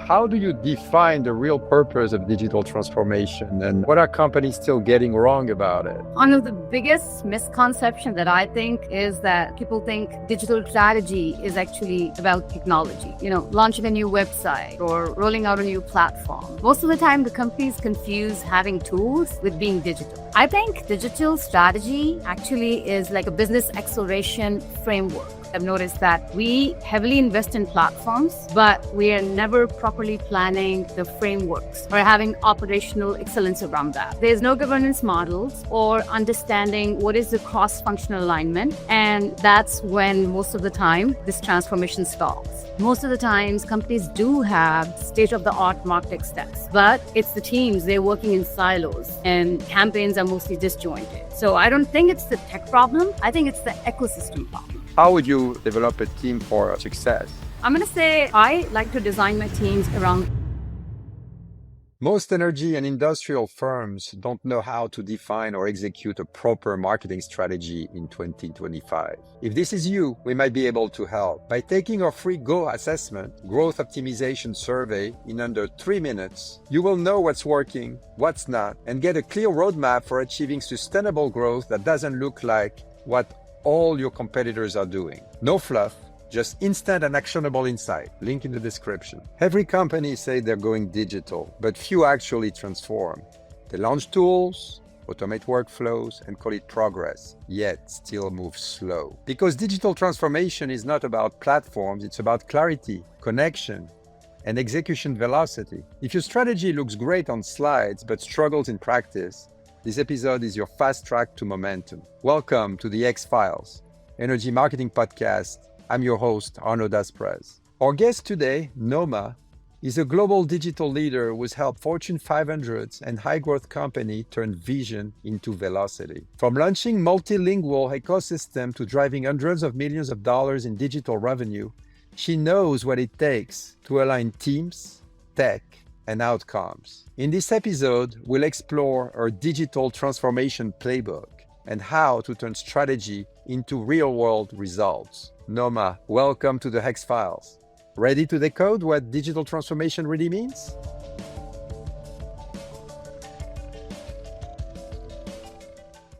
How do you define the real purpose of digital transformation, and what are companies still getting wrong about it? One of the biggest misconceptions that I think is that people think digital strategy is actually about technology, launching a new website or rolling out a new platform. Most of the time, the companies confuse having tools with being digital. I think digital strategy actually is like a business acceleration framework. I've noticed that we heavily invest in platforms, but we are never properly planning the frameworks or having operational excellence around that. There's no governance models or understanding what is the cross-functional alignment. And that's when most of the time this transformation stalls. Most of the times companies do have state-of-the-art market stacks, but it's the teams, they're working in silos and campaigns are mostly disjointed. So I don't think it's the tech problem. I think it's the ecosystem problem. How would you develop a team for success? I'm going to say I like to design my teams around. Most energy and industrial firms don't know how to define or execute a proper marketing strategy in 2025. If this is you, we might be able to help. By taking our free Go assessment, growth optimization survey in under 3 minutes, you will know what's working, what's not, and get a clear roadmap for achieving sustainable growth that doesn't look like what all your competitors are doing. No fluff, just instant and actionable insight. Link in the description. Every company say they're going digital, but few actually transform. They launch tools, automate workflows, and call it progress, yet still move slow. Because digital transformation is not about platforms, it's about clarity, connection, and execution velocity. If your strategy looks great on slides but struggles in practice, this episode is your fast track to momentum. Welcome to the HEX-Files Energy Marketing Podcast. I'm your host, Arnaud Dasprez. Our guest today, Nomah, is a global digital leader who's helped Fortune 500s and high-growth company turn vision into velocity. From launching multilingual ecosystem to driving hundreds of millions of dollars in digital revenue, she knows what it takes to align teams, tech, and outcomes. In this episode, we'll explore our digital transformation playbook and how to turn strategy into real-world results. Nomah, welcome to the HEX-Files. Ready to decode what digital transformation really means?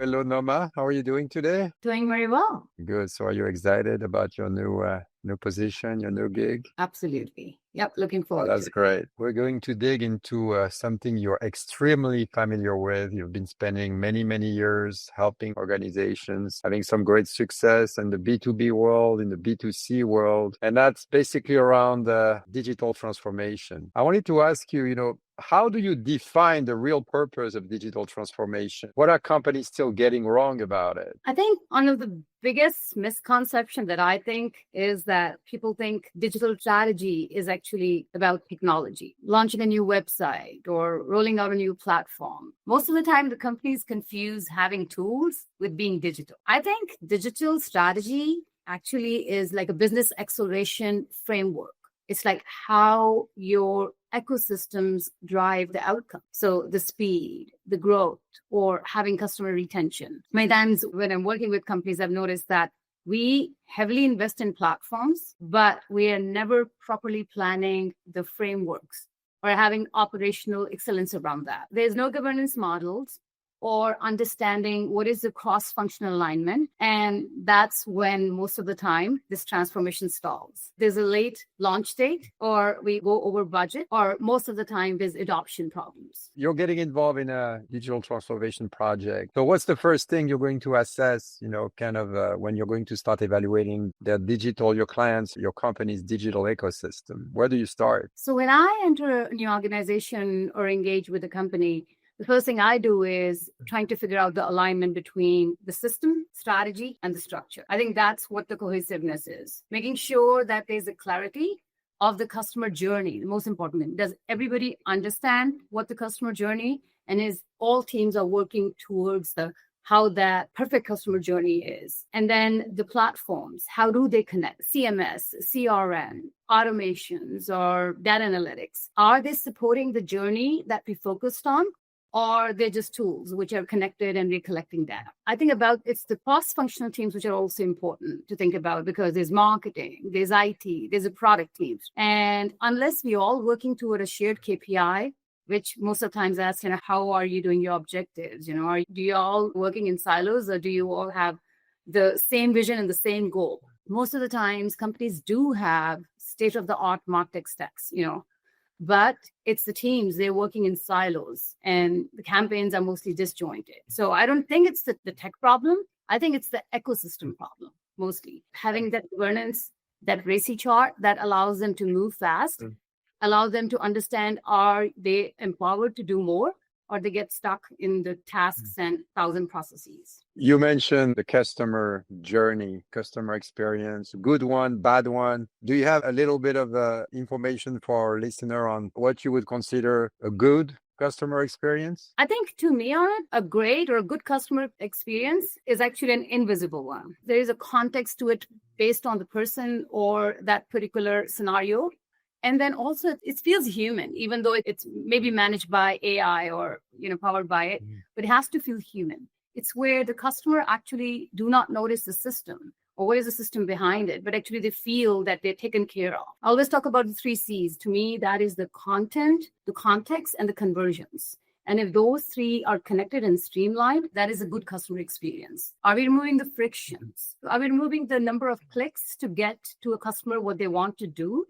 Hello, Nomah. How are you doing today? Doing very well. Good. So are you excited about your new position, your new gig? Absolutely. Yep. Looking forward That's to it. great. We're going to dig into something you're extremely familiar with. You've been spending many, many years helping organizations, having some great success in the B2B world, in the B2C world. And that's basically around digital transformation. I wanted to ask you, how do you define the real purpose of digital transformation? What are companies still getting wrong about it? I think one of the biggest misconception that I think is that people think digital strategy is actually about technology, launching a new website or rolling out a new platform. Most of the time, the companies confuse having tools with being digital. I think digital strategy actually is like a business acceleration framework. It's like how your ecosystems drive the outcome. So the speed, the growth, or having customer retention. Many times when I'm working with companies, I've noticed that we heavily invest in platforms, but we are never properly planning the frameworks or having operational excellence around that. There's no governance models or understanding what is the cross-functional alignment. And that's when most of the time this transformation stalls. There's a late launch date, or we go over budget, or most of the time there's adoption problems. You're getting involved in a digital transformation project. So what's the first thing you're going to assess, when you're going to start evaluating your clients, your company's digital ecosystem? Where do you start? So when I enter a new organization or engage with a company, the first thing I do is trying to figure out the alignment between the system, strategy, and the structure. I think that's what the cohesiveness is. Making sure that there's a clarity of the customer journey. The most important thing. Does everybody understand what the customer journey and is all teams are working towards how that perfect customer journey is? And then the platforms, how do they connect? CMS, CRM, automations, or data analytics. Are they supporting the journey that we focused on? or they're just tools which are connected and we're collecting data. I think it's the cross-functional teams which are also important to think about, because there's marketing, there's IT, there's a product teams. And unless we're all working toward a shared KPI, which most of the times asks, how are you doing your objectives? Do you all working in silos, or do you all have the same vision and the same goal? Most of the times companies do have state-of-the-art MarTech stacks, but it's the teams, they're working in silos and the campaigns are mostly disjointed. So I don't think it's the tech problem. I think it's the ecosystem problem, mostly. Having that governance, that RACI chart that allows them to move fast, allow them to understand, are they empowered to do more, or they get stuck in the tasks and 1,000 processes. You mentioned the customer journey, customer experience, good one, bad one. Do you have a little bit of information for our listener on what you would consider a good customer experience? I think, to me, a great or a good customer experience is actually an invisible one. There is a context to it based on the person or that particular scenario. And then also it feels human, even though it's maybe managed by AI or, powered by it, but it has to feel human. It's where the customer actually do not notice the system or what is the system behind it, but actually they feel that they're taken care of. I always talk about the 3 C's. To me, that is the content, the context, and the conversions. And if those 3 are connected and streamlined, that is a good customer experience. Are we removing the frictions? Are we removing the number of clicks to get to a customer what they want to do?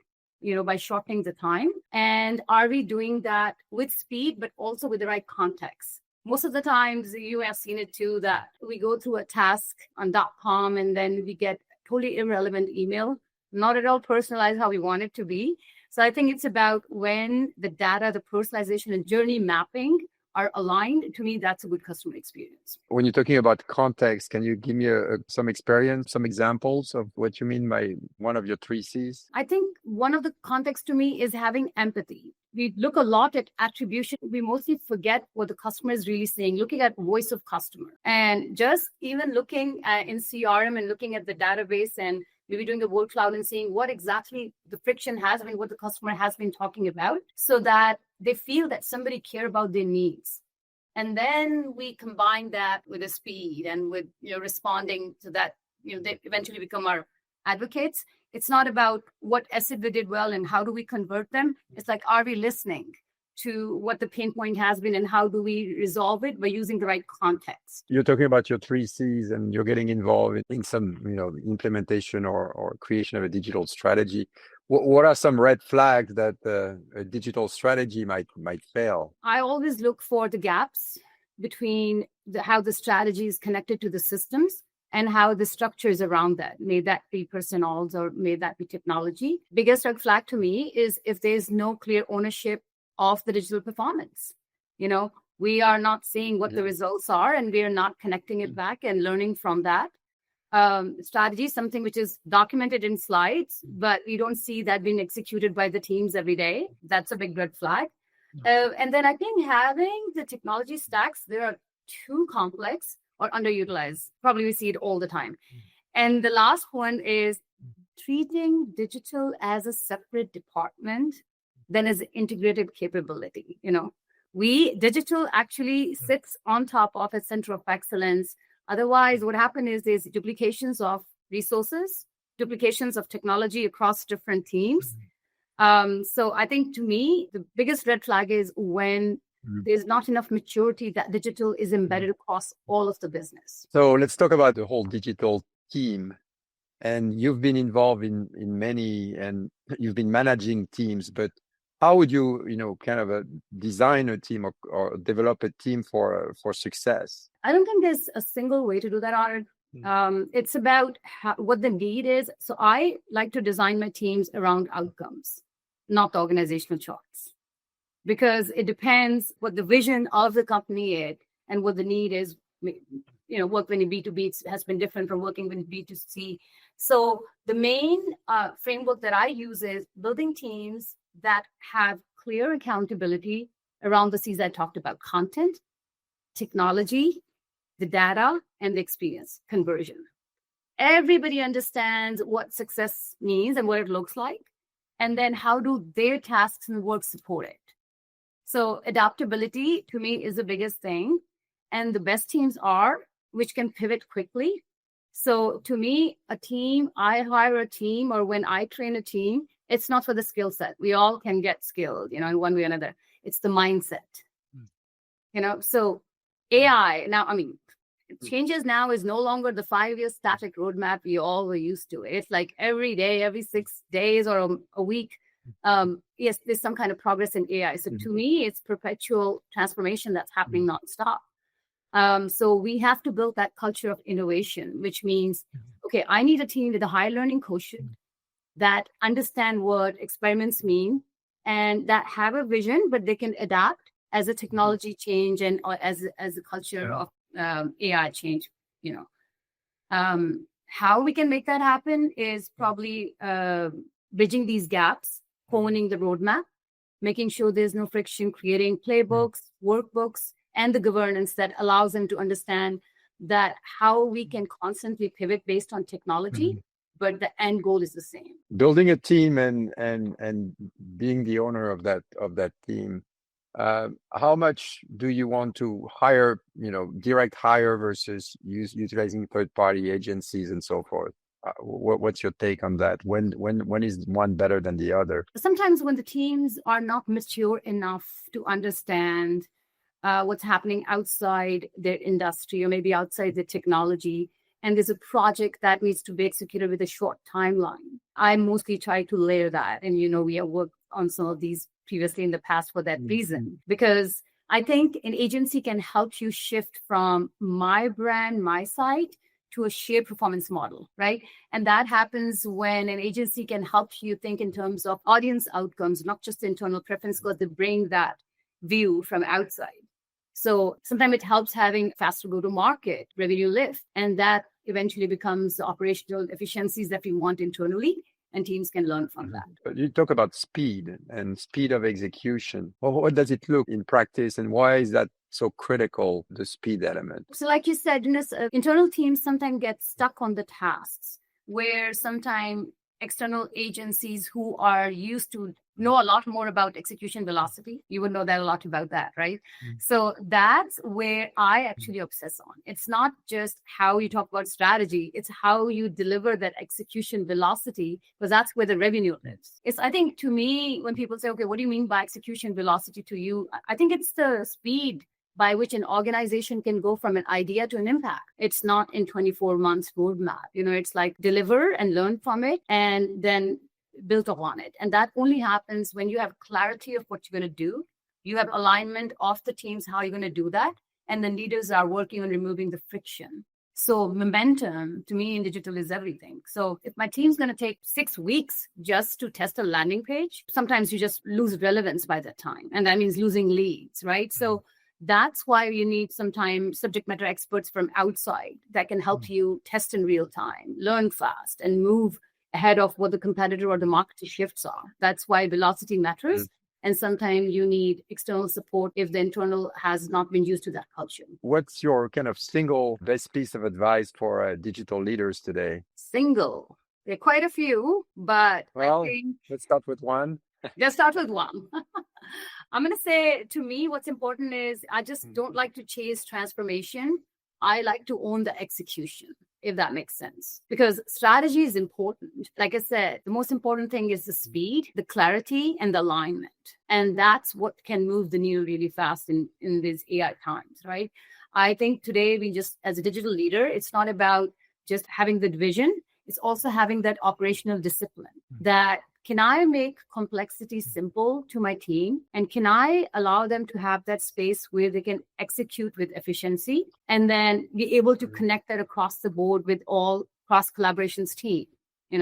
By shortening the time? And are we doing that with speed, but also with the right context? Most of the times, you have seen it too, that we go through a task on .com and then we get totally irrelevant email, not at all personalized how we want it to be. So I think it's about when the data, the personalization and journey mapping are aligned. To me, that's a good customer experience. When you're talking about context, can you give me some experience, some examples of what you mean by one of your 3 C's? I think one of the context to me is having empathy. We look a lot at attribution. We mostly forget what the customer is really saying, looking at voice of customer. And just even looking in CRM and looking at the database and maybe doing a word cloud and seeing what exactly the friction has, what the customer has been talking about, so that they feel that somebody care about their needs. And then we combine that with the speed and with responding to that, they eventually become our advocates. It's not about what asset we did well and how do we convert them. It's like, are we listening to what the pain point has been and how do we resolve it by using the right context? You're talking about your 3 C's and you're getting involved in some, implementation or creation of a digital strategy. What are some red flags that a digital strategy might fail? I always look for the gaps between how the strategy is connected to the systems and how the structure is around that. May that be personnel or may that be technology. Biggest red flag to me is if there's no clear ownership of the digital performance. We are not seeing what the results are and we are not connecting it back and learning from that. Strategy is something which is documented in slides, but we don't see that being executed by the teams every day. That's a big red flag. And then I think having the technology stacks, they are too complex or underutilized. Probably we see it all the time. And the last one is treating digital as a separate department than as an integrated capability. Digital actually sits on top of a center of excellence. Otherwise, what happens is there's duplications of resources, duplications of technology across different teams. So I think, to me, the biggest red flag is when there's not enough maturity that digital is embedded across all of the business. So let's talk about the whole digital team. And you've been involved in many, and you've been managing teams, but how would you, design a team or develop a team for success? I don't think there's a single way to do that, Arnaud. It's about what the need is. So I like to design my teams around outcomes, not the organizational charts, because it depends what the vision of the company is and what the need is. Working in B2B has been different from working with B2C. So the main framework that I use is building teams that have clear accountability around the C's I talked about: content, technology, the data, and the experience conversion. Everybody understands what success means and what it looks like, and then how do their tasks and work support it. So adaptability to me is the biggest thing. And the best teams are which can pivot quickly. So to me, I hire a team, or when I train a team, it's not for the skill set. We all can get skilled, in one way or another. It's the mindset, so AI now, changes now is no longer the 5-year static roadmap we all were used to. It's like every day, every 6 days or a week. Yes, there's some kind of progress in AI. So to me, it's perpetual transformation that's happening nonstop. So we have to build that culture of innovation, which means, okay, I need a team with a high learning quotient that understand what experiments mean and that have a vision, but they can adapt as a technology change and or as a culture of AI change. How we can make that happen is probably bridging these gaps, honing the roadmap, making sure there's no friction, creating playbooks, workbooks, and the governance that allows them to understand that how we can constantly pivot based on technology, but the end goal is the same. Building a team and being the owner of that team. How much do you want to hire, direct hire versus utilizing third-party agencies and so forth? What's your take on that? When is one better than the other? Sometimes when the teams are not mature enough to understand what's happening outside their industry or maybe outside the technology, and there's a project that needs to be executed with a short timeline, I mostly try to layer that. And, we have worked on some of these previously in the past for that reason, because I think an agency can help you shift from my brand, my site, to a shared performance model, right? And that happens when an agency can help you think in terms of audience outcomes, not just internal preference, because they bring that view from outside. So sometimes it helps having faster go-to-market, revenue lift, and that eventually becomes the operational efficiencies that we want internally, and teams can learn from that. But you talk about speed and speed of execution. Well, what does it look in practice, and why is that so critical, the speed element? So like you said, internal teams sometimes get stuck on the tasks, where sometimes external agencies who are used to know a lot more about execution velocity. You would know that a lot about that, right? So that's where I actually obsess on. It's not just how you talk about strategy, it's how you deliver that execution velocity, because that's where the revenue lives. I think to me, when people say, okay, what do you mean by execution velocity to you? I think it's the speed by which an organization can go from an idea to an impact. It's not in 24 months roadmap. It's like deliver and learn from it and then build upon it. And that only happens when you have clarity of what you're going to do. You have alignment of the teams, how you're going to do that. And the leaders are working on removing the friction. So momentum to me in digital is everything. So if my team's going to take 6 weeks just to test a landing page, sometimes you just lose relevance by that time. And that means losing leads, right? So that's why you need sometimes subject matter experts from outside that can help you test in real time, learn fast, and move ahead of what the competitor or the market shifts are. That's why velocity matters. And sometimes you need external support if the internal has not been used to that culture. What's your kind of single best piece of advice for digital leaders today? Single. There are quite a few, but well, I think let's start with one. Just start with one. I'm going to say, to me, what's important is I just don't like to chase transformation. I like to own the execution, if that makes sense. Because strategy is important. Like I said, the most important thing is the speed, the clarity, and the alignment. And that's what can move the needle really fast in these AI times, right? I think today as a digital leader, it's not about just having the vision. It's also having that operational discipline that can I make complexity simple to my team? And can I allow them to have that space where they can execute with efficiency and then be able to connect that across the board with all cross collaborations team?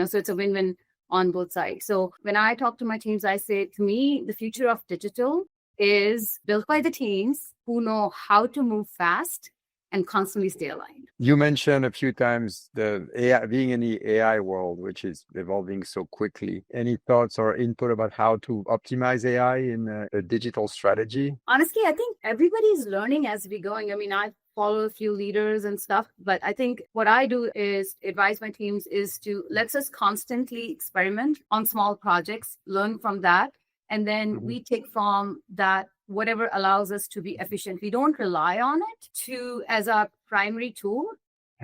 So it's a win-win on both sides. So when I talk to my teams, I say, to me, the future of digital is built by the teams who know how to move fast and constantly stay aligned. You mentioned a few times the AI, being in the AI world, which is evolving so quickly. Any thoughts or input about how to optimize AI in a digital strategy? Honestly, I think everybody's learning as we're going. I follow a few leaders and stuff, but I think what I do is advise my teams is to let's us constantly experiment on small projects, learn from that. And then we take from that whatever allows us to be efficient. We don't rely on it as our primary tool.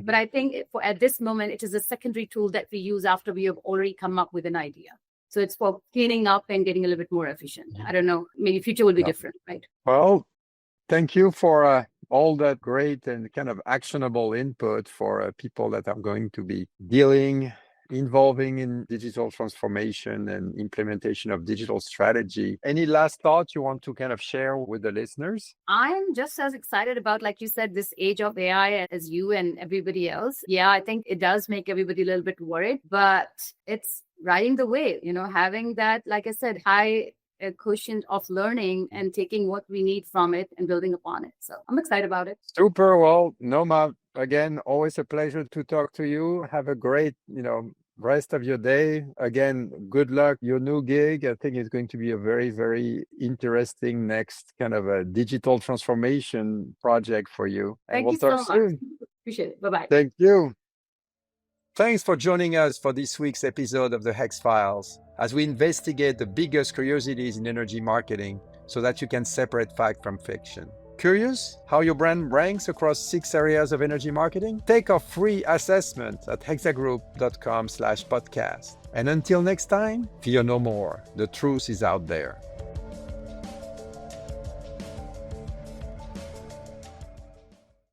But I think at this moment, it is a secondary tool that we use after we have already come up with an idea. So it's for cleaning up and getting a little bit more efficient. I don't know. Maybe future will be different, right? Well, thank you for all that great and kind of actionable input for people that are going to be involving in digital transformation and implementation of digital strategy. Any last thoughts you want to kind of share with the listeners? I'm just as excited about, like you said, this age of AI as you and everybody else. Yeah, I think it does make everybody a little bit worried, but it's riding the wave, having that, like I said, high quotient of learning and taking what we need from it and building upon it. So I'm excited about it. Super. Well, Nomah, again, always a pleasure to talk to you. Have a great, rest of your day. Again, good luck. Your new gig, I think, is going to be a very, very interesting next kind of a digital transformation project for you. And Thank you talk so soon. much. Appreciate it. Bye-bye. Thank you. Thanks for joining us for this week's episode of the HEX-Files as we investigate the biggest curiosities in energy marketing so that you can separate fact from fiction. Curious how your brand ranks across 6 areas of energy marketing? Take our free assessment at hexagroup.com/podcast. And until next time, fear no more. The truth is out there.